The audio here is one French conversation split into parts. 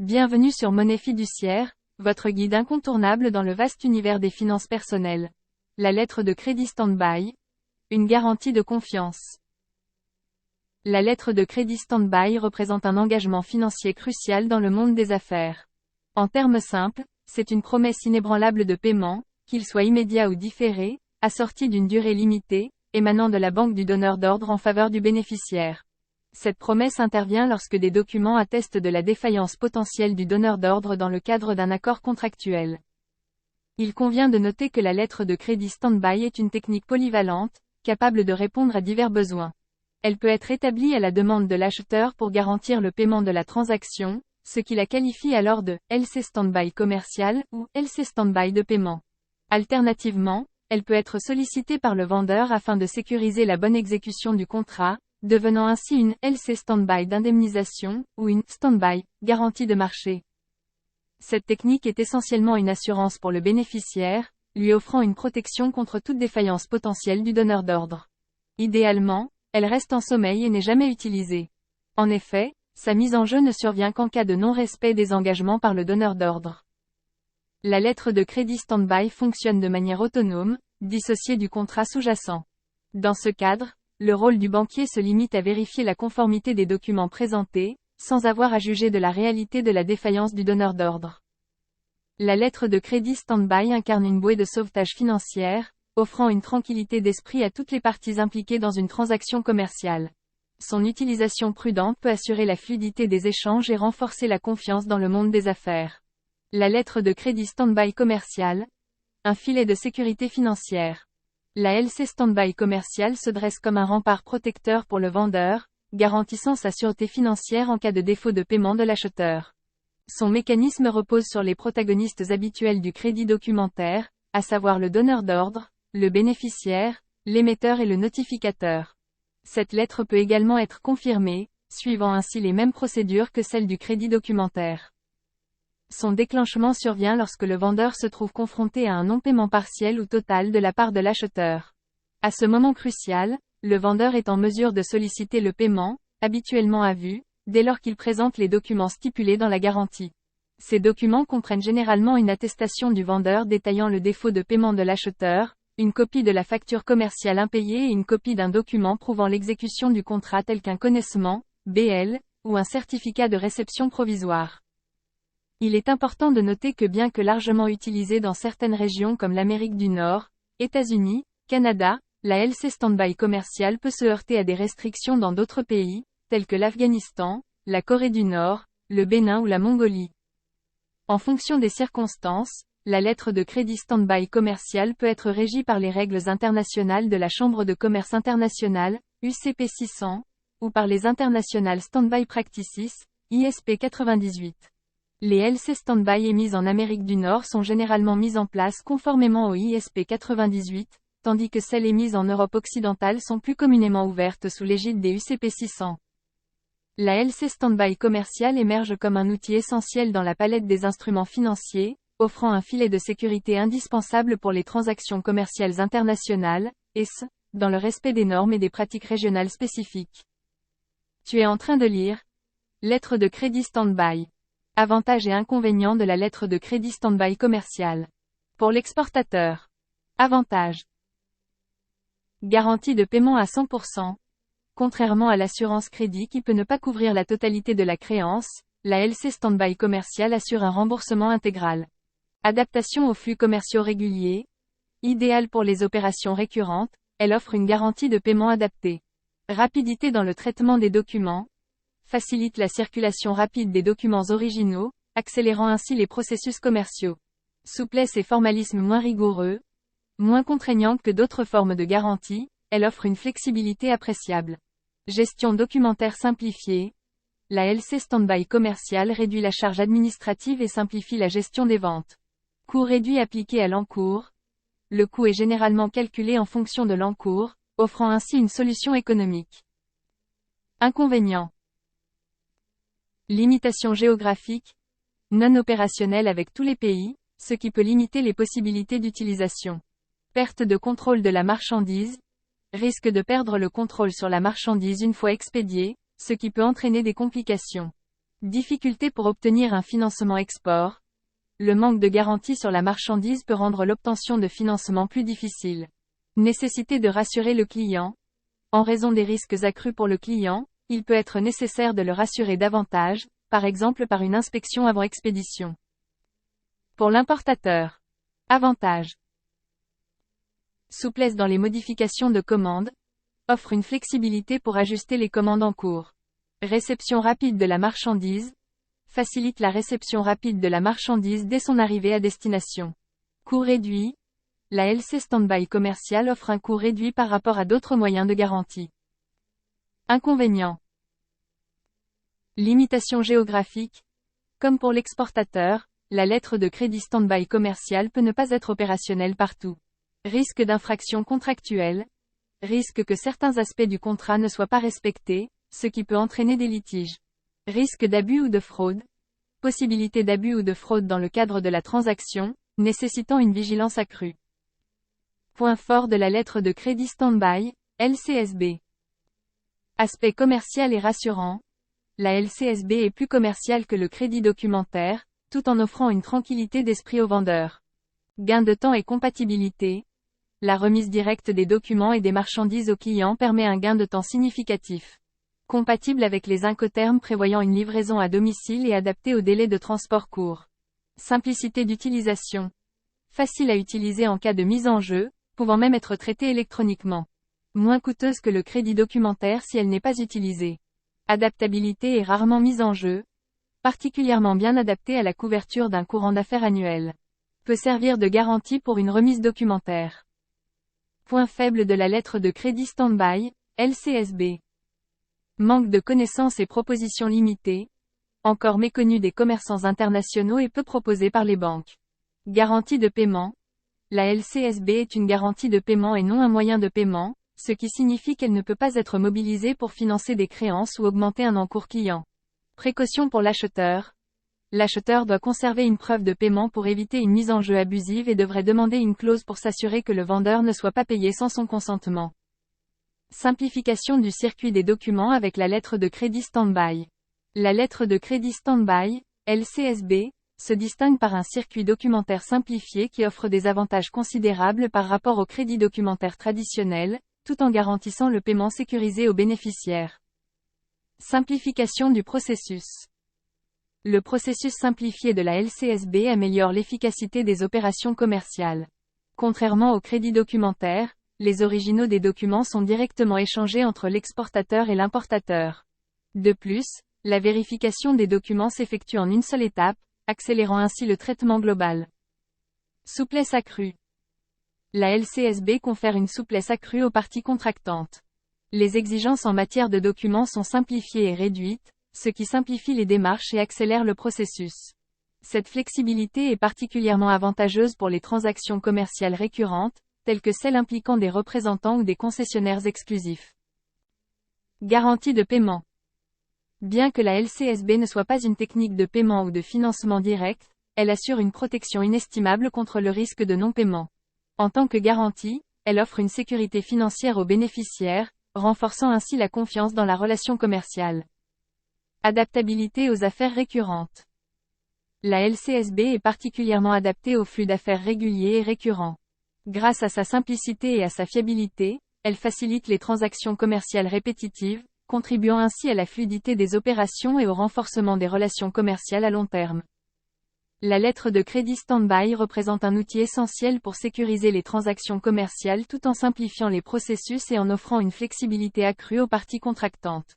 Bienvenue sur Monnaie Fiduciaire, votre guide incontournable dans le vaste univers des finances personnelles. La lettre de crédit stand-by. Une garantie de confiance. La lettre de crédit stand-by représente un engagement financier crucial dans le monde des affaires. En termes simples, c'est une promesse inébranlable de paiement, qu'il soit immédiat ou différé, assortie d'une durée limitée, émanant de la banque du donneur d'ordre en faveur du bénéficiaire. Cette promesse intervient lorsque des documents attestent de la défaillance potentielle du donneur d'ordre dans le cadre d'un accord contractuel. Il convient de noter que la lettre de crédit stand-by est une technique polyvalente, capable de répondre à divers besoins. Elle peut être établie à la demande de l'acheteur pour garantir le paiement de la transaction, ce qui la qualifie alors de LC stand-by commercial ou LC stand-by de paiement. Alternativement, elle peut être sollicitée par le vendeur afin de sécuriser la bonne exécution du contrat, devenant ainsi une LC stand-by d'indemnisation, ou une stand-by garantie de marché. Cette technique est essentiellement une assurance pour le bénéficiaire, lui offrant une protection contre toute défaillance potentielle du donneur d'ordre. Idéalement, elle reste en sommeil et n'est jamais utilisée. En effet, sa mise en jeu ne survient qu'en cas de non-respect des engagements par le donneur d'ordre. La lettre de crédit stand-by fonctionne de manière autonome, dissociée du contrat sous-jacent. Dans ce cadre, le rôle du banquier se limite à vérifier la conformité des documents présentés, sans avoir à juger de la réalité de la défaillance du donneur d'ordre. La lettre de crédit stand-by incarne une bouée de sauvetage financière, offrant une tranquillité d'esprit à toutes les parties impliquées dans une transaction commerciale. Son utilisation prudente peut assurer la fluidité des échanges et renforcer la confiance dans le monde des affaires. La lettre de crédit stand-by commercial. Un filet de sécurité financière. La LC stand-by commercial se dresse comme un rempart protecteur pour le vendeur, garantissant sa sûreté financière en cas de défaut de paiement de l'acheteur. Son mécanisme repose sur les protagonistes habituels du crédit documentaire, à savoir le donneur d'ordre, le bénéficiaire, l'émetteur et le notificateur. Cette lettre peut également être confirmée, suivant ainsi les mêmes procédures que celles du crédit documentaire. Son déclenchement survient lorsque le vendeur se trouve confronté à un non-paiement partiel ou total de la part de l'acheteur. À ce moment crucial, le vendeur est en mesure de solliciter le paiement, habituellement à vue, dès lors qu'il présente les documents stipulés dans la garantie. Ces documents comprennent généralement une attestation du vendeur détaillant le défaut de paiement de l'acheteur, une copie de la facture commerciale impayée et une copie d'un document prouvant l'exécution du contrat tel qu'un connaissement, BL, ou un certificat de réception provisoire. Il est important de noter que bien que largement utilisée dans certaines régions comme l'Amérique du Nord, États-Unis, Canada, la LC stand-by commerciale peut se heurter à des restrictions dans d'autres pays, tels que l'Afghanistan, la Corée du Nord, le Bénin ou la Mongolie. En fonction des circonstances, la lettre de crédit stand-by commercial peut être régie par les règles internationales de la Chambre de commerce internationale, UCP 600, ou par les International Stand-by Practices, ISP 98. Les LC stand-by émises en Amérique du Nord sont généralement mises en place conformément au ISP 98, tandis que celles émises en Europe occidentale sont plus communément ouvertes sous l'égide des UCP 600. La LC stand-by commerciale émerge comme un outil essentiel dans la palette des instruments financiers, offrant un filet de sécurité indispensable pour les transactions commerciales internationales, et ce, dans le respect des normes et des pratiques régionales spécifiques. Tu es en train de lire Lettre de crédit stand-by. Avantages et inconvénients de la lettre de crédit stand-by commercial. Pour l'exportateur. Avantages. Garantie de paiement à 100%. Contrairement à l'assurance crédit qui peut ne pas couvrir la totalité de la créance, la LC stand-by commercial assure un remboursement intégral. Adaptation aux flux commerciaux réguliers. Idéale pour les opérations récurrentes, elle offre une garantie de paiement adaptée. Rapidité dans le traitement des documents. Facilite la circulation rapide des documents originaux, accélérant ainsi les processus commerciaux. Souplesse et formalisme moins rigoureux. Moins contraignante que d'autres formes de garantie, elle offre une flexibilité appréciable. Gestion documentaire simplifiée. La LC stand-by commercial réduit la charge administrative et simplifie la gestion des ventes. Coût réduit appliqué à l'encours. Le coût est généralement calculé en fonction de l'encours, offrant ainsi une solution économique. Inconvénients. Limitation géographique. Non opérationnelle avec tous les pays, ce qui peut limiter les possibilités d'utilisation. Perte de contrôle de la marchandise. Risque de perdre le contrôle sur la marchandise une fois expédiée, ce qui peut entraîner des complications. Difficulté pour obtenir un financement export. Le manque de garantie sur la marchandise peut rendre l'obtention de financement plus difficile. Nécessité de rassurer le client. En raison des risques accrus pour le client, il peut être nécessaire de le rassurer davantage, par exemple par une inspection avant expédition. Pour l'importateur. Avantage. Souplesse dans les modifications de commandes. Offre une flexibilité pour ajuster les commandes en cours. Réception rapide de la marchandise. Facilite la réception rapide de la marchandise dès son arrivée à destination. Coût réduit. La LC Standby commerciale offre un coût réduit par rapport à d'autres moyens de garantie. Inconvénients. Limitation géographique. Comme pour l'exportateur, la lettre de crédit Standby commercial peut ne pas être opérationnelle partout. Risque d'infraction contractuelle. Risque que certains aspects du contrat ne soient pas respectés, ce qui peut entraîner des litiges. Risque d'abus ou de fraude. Possibilité d'abus ou de fraude dans le cadre de la transaction, nécessitant une vigilance accrue. Point fort de la lettre de crédit Standby, LCSB. Aspect commercial et rassurant. La LCSB est plus commerciale que le crédit documentaire, tout en offrant une tranquillité d'esprit aux vendeurs. Gain de temps et compatibilité. La remise directe des documents et des marchandises aux clients permet un gain de temps significatif. Compatible avec les Incoterms prévoyant une livraison à domicile et adapté aux délais de transport courts. Simplicité d'utilisation. Facile à utiliser en cas de mise en jeu, pouvant même être traitée électroniquement. Moins coûteuse que le crédit documentaire si elle n'est pas utilisée. Adaptabilité est rarement mise en jeu. Particulièrement bien adaptée à la couverture d'un courant d'affaires annuel. Peut servir de garantie pour une remise documentaire. Point faible de la lettre de crédit Standby, LCSB. Manque de connaissances et propositions limitées. Encore méconnue des commerçants internationaux et peu proposée par les banques. Garantie de paiement. La LCSB est une garantie de paiement et non un moyen de paiement, ce qui signifie qu'elle ne peut pas être mobilisée pour financer des créances ou augmenter un encours client. Précaution pour l'acheteur. L'acheteur doit conserver une preuve de paiement pour éviter une mise en jeu abusive et devrait demander une clause pour s'assurer que le vendeur ne soit pas payé sans son consentement. Simplification du circuit des documents avec la lettre de crédit Standby. La lettre de crédit Standby, LCSB, se distingue par un circuit documentaire simplifié qui offre des avantages considérables par rapport au crédit documentaire traditionnel, tout en garantissant le paiement sécurisé aux bénéficiaires. Simplification du processus. Le processus simplifié de la LCSB améliore l'efficacité des opérations commerciales. Contrairement au crédit documentaire, les originaux des documents sont directement échangés entre l'exportateur et l'importateur. De plus, la vérification des documents s'effectue en une seule étape, accélérant ainsi le traitement global. Souplesse accrue. La LCSB confère une souplesse accrue aux parties contractantes. Les exigences en matière de documents sont simplifiées et réduites, ce qui simplifie les démarches et accélère le processus. Cette flexibilité est particulièrement avantageuse pour les transactions commerciales récurrentes, telles que celles impliquant des représentants ou des concessionnaires exclusifs. Garantie de paiement. Bien que la LCSB ne soit pas une technique de paiement ou de financement direct, elle assure une protection inestimable contre le risque de non-paiement. En tant que garantie, elle offre une sécurité financière aux bénéficiaires, renforçant ainsi la confiance dans la relation commerciale. Adaptabilité aux affaires récurrentes. La LCSB est particulièrement adaptée aux flux d'affaires réguliers et récurrents. Grâce à sa simplicité et à sa fiabilité, elle facilite les transactions commerciales répétitives, contribuant ainsi à la fluidité des opérations et au renforcement des relations commerciales à long terme. La lettre de crédit Standby représente un outil essentiel pour sécuriser les transactions commerciales tout en simplifiant les processus et en offrant une flexibilité accrue aux parties contractantes.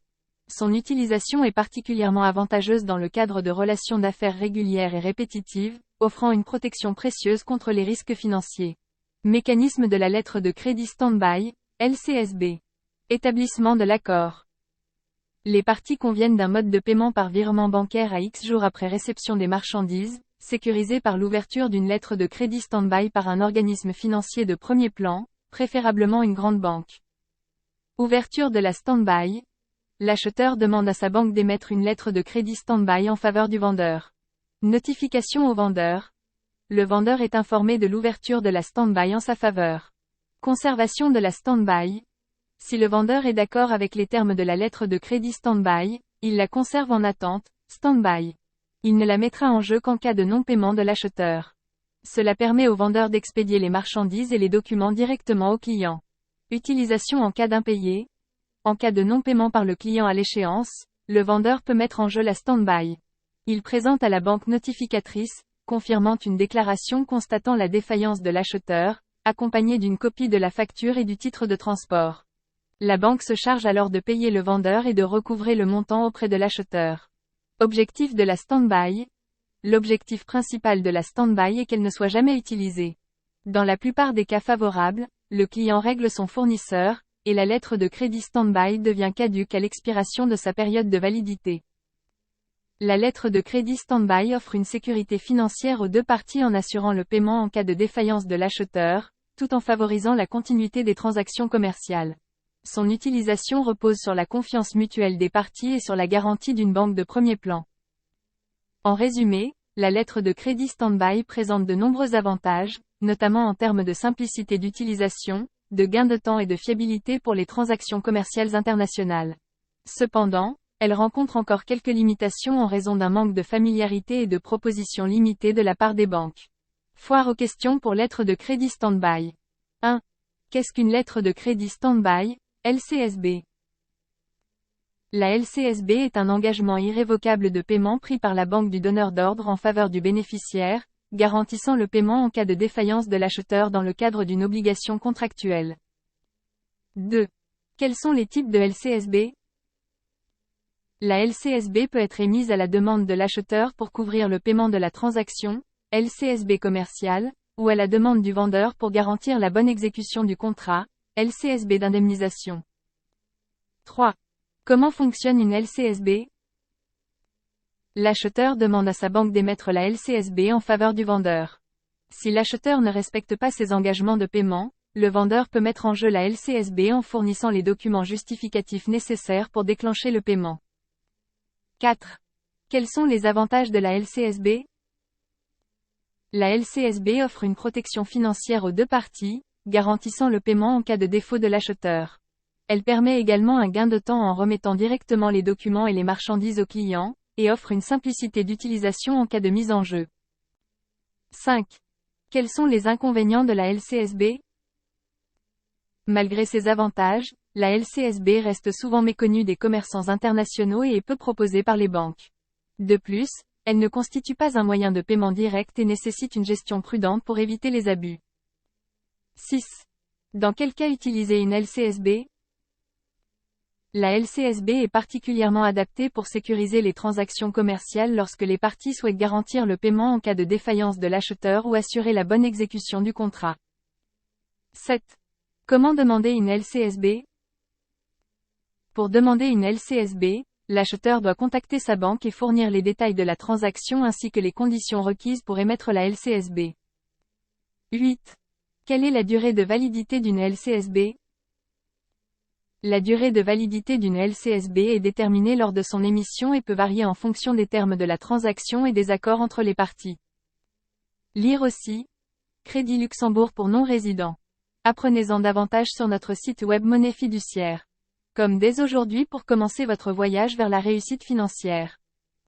Son utilisation est particulièrement avantageuse dans le cadre de relations d'affaires régulières et répétitives, offrant une protection précieuse contre les risques financiers. Mécanisme de la lettre de crédit Standby, LCSB. Établissement de l'accord. Les parties conviennent d'un mode de paiement par virement bancaire à X jours après réception des marchandises, sécurisé par l'ouverture d'une lettre de crédit Standby par un organisme financier de premier plan, préférablement une grande banque. Ouverture de la Standby. L'acheteur demande à sa banque d'émettre une lettre de crédit Standby en faveur du vendeur. Notification au vendeur. Le vendeur est informé de l'ouverture de la Standby en sa faveur. Conservation de la Standby. Si le vendeur est d'accord avec les termes de la lettre de crédit Standby, il la conserve en attente, Stand-by. Il ne la mettra en jeu qu'en cas de non-paiement de l'acheteur. Cela permet au vendeur d'expédier les marchandises et les documents directement au client. Utilisation en cas d'impayé. En cas de non-paiement par le client à l'échéance, le vendeur peut mettre en jeu la stand-by. Il présente à la banque notificatrice, confirmant une déclaration constatant la défaillance de l'acheteur, accompagnée d'une copie de la facture et du titre de transport. La banque se charge alors de payer le vendeur et de recouvrer le montant auprès de l'acheteur. Objectif de la stand-by. L'objectif principal de la stand-by est qu'elle ne soit jamais utilisée. Dans la plupart des cas favorables, le client règle son fournisseur, et la lettre de crédit stand-by devient caduque à l'expiration de sa période de validité. La lettre de crédit stand-by offre une sécurité financière aux deux parties en assurant le paiement en cas de défaillance de l'acheteur, tout en favorisant la continuité des transactions commerciales. Son utilisation repose sur la confiance mutuelle des parties et sur la garantie d'une banque de premier plan. En résumé, la lettre de crédit stand-by présente de nombreux avantages, notamment en termes de simplicité d'utilisation, de gain de temps et de fiabilité pour les transactions commerciales internationales. Cependant, elle rencontre encore quelques limitations en raison d'un manque de familiarité et de propositions limitées de la part des banques. Foire aux questions pour lettre de crédit stand-by. 1. Qu'est-ce qu'une lettre de crédit stand-by, LCSB? La LCSB est un engagement irrévocable de paiement pris par la banque du donneur d'ordre en faveur du bénéficiaire, garantissant le paiement en cas de défaillance de l'acheteur dans le cadre d'une obligation contractuelle. 2. Quels sont les types de LCSB? La LCSB peut être émise à la demande de l'acheteur pour couvrir le paiement de la transaction, LCSB commerciale, ou à la demande du vendeur pour garantir la bonne exécution du contrat, LCSB d'indemnisation. 3. Comment fonctionne une LCSB? L'acheteur demande à sa banque d'émettre la LCSB en faveur du vendeur. Si l'acheteur ne respecte pas ses engagements de paiement, le vendeur peut mettre en jeu la LCSB en fournissant les documents justificatifs nécessaires pour déclencher le paiement. 4. Quels sont les avantages de la LCSB? La LCSB offre une protection financière aux deux parties, garantissant le paiement en cas de défaut de l'acheteur. Elle permet également un gain de temps en remettant directement les documents et les marchandises au client, et offre une simplicité d'utilisation en cas de mise en jeu. 5. Quels sont les inconvénients de la LCSB? Malgré ses avantages, la LCSB reste souvent méconnue des commerçants internationaux et est peu proposée par les banques. De plus, elle ne constitue pas un moyen de paiement direct et nécessite une gestion prudente pour éviter les abus. 6. Dans quel cas utiliser une LCSB? La LCSB est particulièrement adaptée pour sécuriser les transactions commerciales lorsque les parties souhaitent garantir le paiement en cas de défaillance de l'acheteur ou assurer la bonne exécution du contrat. 7. Comment demander une LCSB? Pour demander une LCSB, l'acheteur doit contacter sa banque et fournir les détails de la transaction ainsi que les conditions requises pour émettre la LCSB. 8. Quelle est la durée de validité d'une LCSB? La durée de validité d'une LCSB est déterminée lors de son émission et peut varier en fonction des termes de la transaction et des accords entre les parties. Lire aussi. Crédit Luxembourg pour non-résidents. Apprenez-en davantage sur notre site web Monnaie Fiduciaire. Comme dès aujourd'hui pour commencer votre voyage vers la réussite financière.